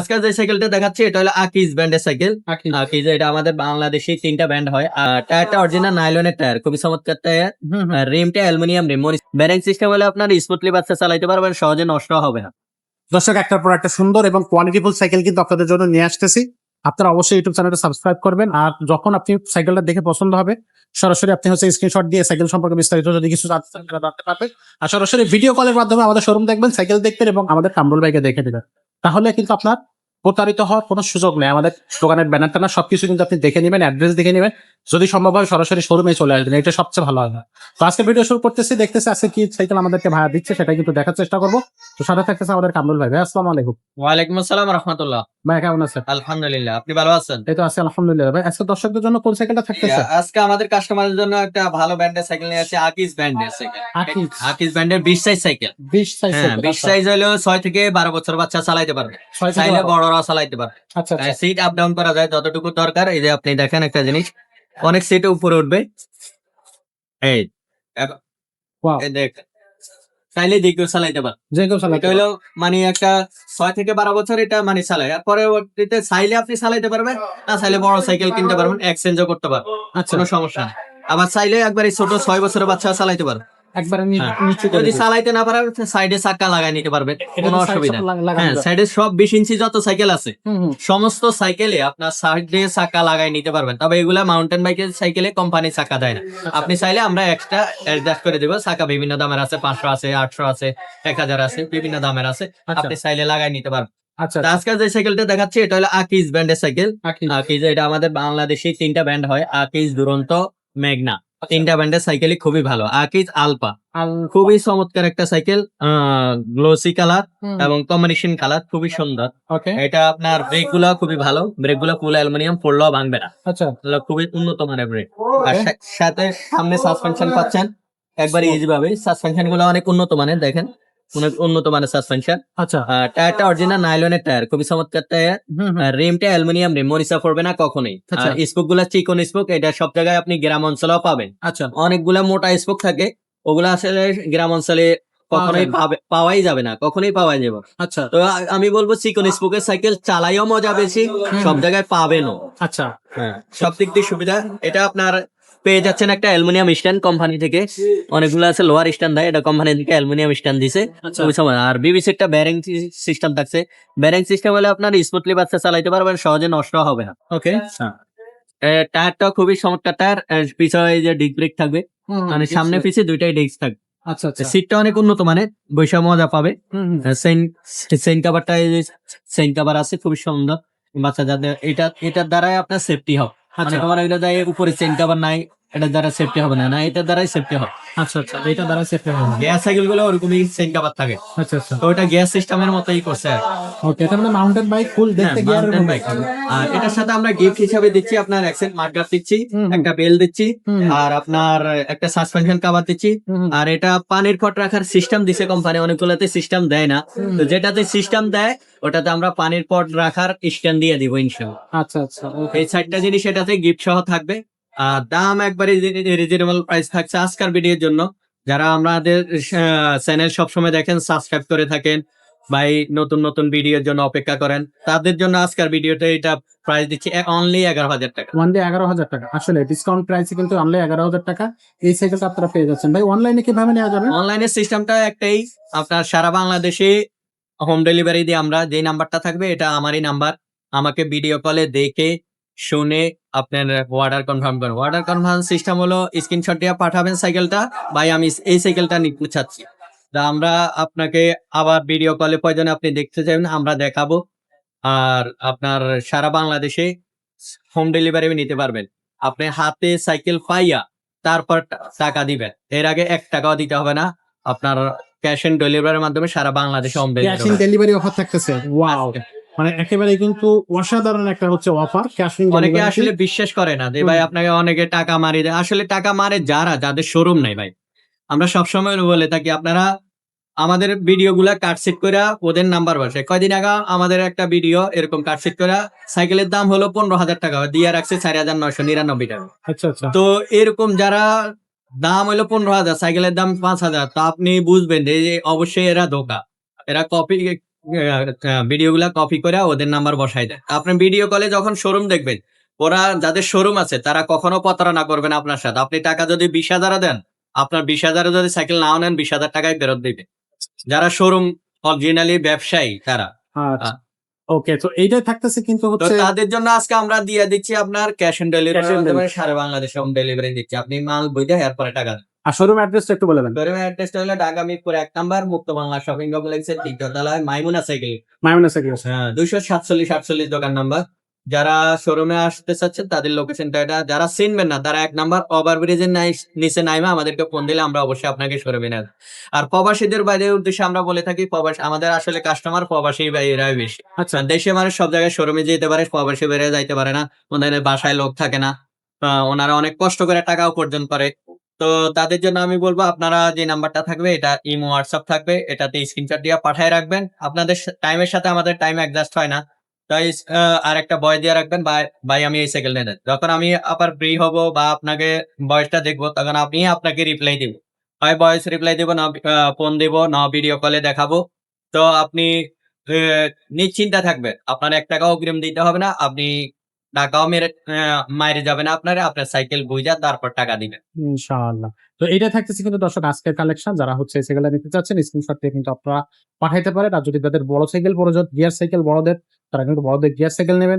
আজকে যে সাইকেলটা দেখাচ্ছি এটা হলো আকিজ ব্র্যান্ডের সাইকেল। আকিজ। আকিজ এটা আমাদের বাংলাদেশে 3টা ব্র্যান্ড হয়। টায়ারটা অরিজিনাল নাইলনের টায়ার, খুবই চমৎকার টায়ার। আর রিমটা অ্যালুমিনিয়াম রিম। ব্যারিং সিস্টেম হলে আপনার স্মুথলি বাচ্চা চালাইতে পারবেন, সহজে নষ্ট হবে না। দর্শক, একটার পর একটা সুন্দর এবং কোয়ালিটিফুল সাইকেল কিন্তু আপনাদের জন্য নিয়ে আসতেছি। আপনারা অবশ্যই ইউটিউব চ্যানেলটা সাবস্ক্রাইব করবেন, আর যখন আপনি সাইকেলটা দেখে পছন্দ হবে সরাসরি আপনি স্ক্রিনশট দিয়ে সাইকেল সম্পর্কে বিস্তারিত যদি কিছু জানতে পারবেন, আর সরাসরি ভিডিও কলের মাধ্যমে আমাদের শোরুম দেখবেন, সাইকেল দেখবেন এবং আমাদের কামরুল ভাইকে দেখে দেবেন। তাহলে কিন্তু আপনার প্রতারিত হওয়ার কোনো সুযোগ নেই। আমাদের দোকানের ব্যানার টানা সবকিছু কিন্তু আপনি দেখে নেবেন, অ্যাড্রেস দেখে নেবেন, যদি সম্ভব হয় সরাসরি শোরুমে চলে আসবেন, এটা সবচেয়ে ভালো হয়। তো আজকে ভিডিও শুরু করতেছি, দেখতেছি আজকে কি সাইকেল আমাদেরকে ভাড়া দিচ্ছে সেটা কিন্তু দেখার চেষ্টা করবো। তো সাথে থাকতেছে আমাদের কামরুল ভাই। ভাই আসসালামু আলাইকুম। ওয়ালাইকুম আসসালাম রাহমাতুল্লাহ। ভাই কেমন আছেন? আলহামদুলিল্লাহ, আপনি ভালো আছেন? এই তো আছি আলহামদুলিল্লাহ। ভাই আজকে দর্শকদের জন্য কোন সাইকেলটা থাকতেছে? আজকে আমাদের কাস্টমারের জন্য একটা ভালো ব্র্যান্ডের সাইকেল নিয়ে আসছে, আকিজ ব্র্যান্ডের সাইকেল। আকিজ। আকিজ ব্র্যান্ডের 20 সাইজ সাইকেল। 20 সাইজ। হ্যাঁ, 20 সাইজ হলো 6 থেকে 12 বছর বাচ্চা চালাইতে পারবে, 6 থেকে চাইলে 12। বড়রা চালাইতে পারবে। আচ্ছা আচ্ছা। সিট আপ ডাউন করা যায় যতটুকু দরকার। এই যে আপনি দেখেন একটা জিনিস, অনেক সিট উপরে উঠবে। এই ওয়াও। এই দেখ, চাইলে দিকেও চালাইতে পারবে। যে কেউ এটা চালাতে হলো মানে একটা 6 থেকে 12 বছর এটা মানে চালায়, আর পরবর্তীতে চাইলে আপনি চালাইতে পারবেন, না চাইলে বড় সাইকেল কিনতে পারবেন, এক্সচেঞ্জও করতে পারবেন, আচ্ছা। কোনো সমস্যা নেই। আবার চাইলে একবার এই ছোট 6 বছরের বাচ্চা চালাইতে পারবে। একবারে হ্যাঁ, নিচু করে যদি দিই। চালাইতে না পারেন সাইডে চাকা লাগাই নিতে পারবেন, এটা কোনো তো side অসুবিধা সব নেই। লাগানো হ্যাঁ, যায়। সাইডে সব 20 ইঞ্চি যত সাইকেল আছে হুম। সমস্ত সাইকেলে আপনার সাইডে চাকা লাগাই নিতে পারবেন। তবে এগুলা মাউন্টেন বাইকের সাইকেলে কোম্পানি চাকা দেয় না। আপনি চাইলে আমরা এক্সট্রা অ্যাডজাস্ট করে দেবো। চাকা বিভিন্ন দামের আছে, 500 আছে, 800 আছে, 1000 আছে, বিভিন্ন দামের আছে। আচ্ছা। আপনি চাইলে লাগাই নিতে পারবেন। আচ্ছা তা আজকে যে সাইকেলটা দেখাচ্ছি এটা হলো আকিজ ব্র্যান্ডের সাইকেল। আকিজ। আকিজ এটা আমাদের বাংলাদেশে 3টা ব্র্যান্ড হয়, আকিজ, দুরন্ত, মেঘনা। 3টা ব্র্যান্ডের সাইকেলই খুবই ভালো। আকিজ আলপা খুবই চমৎকার একটা সাইকেল, গ্লোসি কালার এবং কম্বিনেশন কালার, খুবই সুন্দর। ওকে। এটা আপনার ব্রেক গুলো খুবই ভালো, ব্রেক গুলো ফুল অ্যালুমিনিয়াম, পড়লেও ভাঙবে না। আচ্ছা। এগুলো খুবই উন্নত মানের ব্রেক। আর সাথে সামনে সাসপেনশন পাচ্ছেন একবার ইজি ভাবে। সাসপেনশন গুলো অনেক উন্নত মানের, দেখেন অনেক উন্নত মানের সাসপেনশন। আচ্ছা। টায়ারটা অরিজিনাল নাইলনের টায়ার, খুবই চমৎকার টায়ার। আর রিমটা অ্যালুমিনিয়াম রিম, মরিচা পড়বে না কখনোই। আচ্ছা। আর স্পোক গুলা চিকন স্পোক, এটা সব জায়গায় আপনি গ্রাম অঞ্চলেও পাবেন। আচ্ছা। অনেকগুলা মোটা স্পোক থাকে, ওগুলা আসলে গ্রাম অঞ্চলে কখনোই পাওয়াই যাবে না, কখনোই পাওয়া যাবে না। আচ্ছা। তো আমি বলবো চিকন স্পোকের সাইকেল চালাইও মজা বেশি, সব জায়গায় পাবেনও। আচ্ছা। হ্যাঁ, সব দিক দিয়ে সুবিধা। এটা আপনার পেয়ে যাচ্ছেন একটা অ্যালুমিনিয়াম স্ট্যান্ড কোম্পানি থেকে, অনেকগুলো আছে লোহার স্ট্যান্ড দেয়, এটা কোম্পানি থেকে অ্যালুমিনিয়াম স্ট্যান্ড দিছে। খুবই সময়। আর বিবিসি একটা ব্যারিং সিস্টেম থাকছে। ব্যারিং সিস্টেম হলে আপনার স্মুথলি বাচ্চা চালাইতে পারবেন, সহজে নষ্ট হবে না। ওকে। টায়ারটা খুবই চমৎকার টায়ার। পিছনে যে ডিস্ক ব্রেক থাকবে, মানে সামনে পিছে দুইটাই ডিস্ক থাকবে। আচ্ছা আচ্ছা। সিটটা অনেক উন্নত মানের, বৈশা মজা পাবে। সেন কাভারটা, সেন কাভার আছে খুবই সুন্দর, বাচ্চা যাদের এটার দ্বারাই আপনার সেফটি হবে। আচ্ছা। তোমার এটা দেয় উপরে সেন কাভার নাই, এটার দ্বারা সেফটি হবে না, না এটার দ্বারাই সেফটি হবে। আচ্ছা আচ্ছা। এটা দ্বারা সেফ হবে। গ্যাস সাইকেল গুলো ওরকমই সেন কাভার থাকে, আচ্ছা আচ্ছা। তো ওটা গ্যাস সিস্টেমের মতোই করছে আর কি। ওকে, এটা মানে মাউন্টেন বাইক, ফুল দেখতে গিয়ারের mountain মতো। bike। আর এটার সাথে আমরা গিফট হিসাবে দিচ্ছি আপনার অ্যাক্সেন্ট মার্কার দিচ্ছি, একটা বেল দিচ্ছি, আর আপনার একটা সাসপেনশন কভার দিচ্ছি। আর এটা পানির পট রাখার সিস্টেম দিছে কোম্পানি, অনেকগুলোতে সিস্টেম দেয় না। তো যেটাতে সিস্টেম দেয় ওটাতে আমরা পানির পট রাখার স্ট্যান্ড দিয়ে দিব ইনশাআল্লাহ। আচ্ছা আচ্ছা। এই 4টা জিনিস এটাতে গিফট সহ থাকবে। আর দাম একবারে রিজনেবল প্রাইস থাকছে আজকের ভিডিওর জন্য। যারা আমাদের চ্যানেল সবসময় দেখেন, সাবস্ক্রাইব করে থাকেন, ভাই নতুন নতুন ভিডিওর জন্য অপেক্ষা করেন, তাদের জন্য আজকের ভিডিওতে এটা প্রাইস দিচ্ছি অনলি 11,000 টাকা। ওয়ান ডে 11,000 টাকা। আসলে ডিসকাউন্ট প্রাইসে কিন্তু অনলি 11,000 টাকা এই সাইকেলটা আপনারা পেয়ে যাচ্ছেন। ভাই অনলাইনে কিভাবে নেওয়া যাবে? অনলাইনের সিস্টেমটা একটাই, আপনার সারা বাংলাদেশে হোম ডেলিভারি দিয়ে আমরা, যে নাম্বারটা থাকবে এটা আমারই নাম্বার, আমাকে ভিডিও কলে দেখে শুনে আপনার অর্ডার কনফার্ম করেন। অর্ডার কনফার্ম সিস্টেম হলো স্ক্রিনশট দিয়ে পাঠাবেন সাইকেলটা, ভাই আমি এই সাইকেলটা নিতে চাচ্ছি। তা আমরা আপনাকে আবার ভিডিও কলে প্রয়োজনে আপনি দেখতে চাইবেন, আমরা দেখাবো। আর আপনার সারা বাংলাদেশে হোম ডেলিভারি নিতে পারবেন। আপনি হাতে সাইকেল পাইয়া তারপর টাকা দিবেন, এর আগে 1 টাকাও দিতে হবে না। আপনার ক্যাশ অন ডেলিভারির মাধ্যমে সারা বাংলাদেশে home cash in delivery. Delivery offer থাকতেছে। ওয়াও, মানে একেবারে কিন্তু অসাধারণ একটা হচ্ছে অফার, ক্যাশ ইন অনেকে ডেলিভারি। আসলে বিশ্বাস করে না যে ভাই আপনাকে অনেকে টাকা মারি দেয়, আসলে টাকা মারে যাদের শোরুম নাই ভাই। আমরা সবসময় বলে থাকি আপনারা আমাদের ভিডিও গুলা কাটসিট করে ওদের নাম্বার বসে। কয়দিন আগে আমাদের একটা ভিডিও এরকম কাটসিট করে সাইকেলের দাম হলো 15,000 টাকা, দিয়ে রাখছে 4,999 টাকা। আচ্ছা আচ্ছা। তো এরকম যারা দাম হলো 15,000, সাইকেলের দাম 5,000, তো আপনি বুঝবেন যে অবশ্যই এরা ধোকা, এরা কপি ভিডিওগুলা কপি করে ওদের নাম্বার বসাই দেয়। আপনি ভিডিও কলে যখন শোরুম দেখবেন, ওরা যাদের শোরুম আছে তারা কখনো প্রতারণা করবে না আপনার সাথে। আপনি টাকা যদি 20,000 দেন, আপনার 20,000 এ যদি সাইকেল নাও নেন 20,000 টাকাই ফেরত দিবে। যারা শোরুম অরিজিনালি ব্যবসায়ী তারা। আচ্ছা ওকে, তো এইটাই থাকতেছে কিন্তু তো হচ্ছে তাদের জন্য আজকে আমরা দিয়ে দিচ্ছি আপনার cash on Cash on delivery delivery। সারা বাংলাদেশে হোম ডেলিভারি দিচ্ছি। আপনি মাল বুঝে এরপরে টাকা দেন। আর শোরুম অ্যাড্রেসটা একটু বলে দেন। শোরুমের অ্যাড্রেসটা হলো ঢাকা মিরপুর ১ নাম্বার মুক্ত বাংলা শপিং কমপ্লেক্সের তৃতীয় তলায় মাইমুনা সাইকেল। মাইমুনা সাইকেল। হ্যাঁ, ২৪৭ দোকান নাম্বার। যারা শোরুমে আসতে চাচ্ছেন তাদের লোকেশনটা এটা। যারা চিনবেন না তারা ১ নাম্বার ওভারব্রিজের নিচে নাইমা আমাদেরকে ফোন দিলে আমরা অবশ্যই আপনাকে শোরুমে নেব। আর প্রবাসীদের বাইরের উদ্দেশ্যে আমরা বলে থাকি আমাদের আসলে কাস্টমার প্রবাসী ভাইয়েরাই বেশি। আচ্ছা দেশের মানুষ সব জায়গায় শোরুমে যেতে পারে, প্রবাসী বাইরে যাইতে পারে না। ওনাদের বাসায় লোক থাকে না। ওনারা অনেক কষ্ট করে টাকা উপার্জন করে। তো তাদের জন্য আমি বলব আপনারা যে নাম্বারটা থাকবে এটা ইমো, হোয়াটসঅ্যাপ থাকবে। এটাতে স্ক্রিনশট দিয়ে পাঠায় রাখবেন। আপনাদের টাইমের সাথে আমাদের টাইম অ্যাডজাস্ট হয় না। তাই আরেকটা ভয়েস দিয়ে রাখবেন, ভাই আমি এই সাইকেল নিয়ে যাচ্ছি। যখন আমি আবার ফ্রি হব বা আপনাকে ভয়েসটা দেখবো তখন আপনাকে রিপ্লাই দিব। হয় ভয়েস রিপ্লাই দিব, না ফোন দিব, না ভিডিও কলে দেখাবো। তো আপনি নিশ্চিন্তে থাকবেন। আপনার ৳১ অগ্রিম দিতে হবে না। আপনি টাকাও মাইরে যাবে না আপনার সাইকেল বুইঝা তারপর টাকা দিবেন। ইনশাআল্লাহ। তো এইটা থাকতেছে কিন্তু দর্শক আজকের কালেকশন। যারা হচ্ছে এই সাইকেলটা নিতে চাচ্ছেন স্ক্রিনশট দিয়ে কিন্তু আপনারা পাঠাইতে পারেন। আর যদি তাদের বড় সাইকেল প্রয়োজন, গিয়ার সাইকেল বড়দের, তারা কিন্তু বড়দের গিয়ার সাইকেল নেবেন।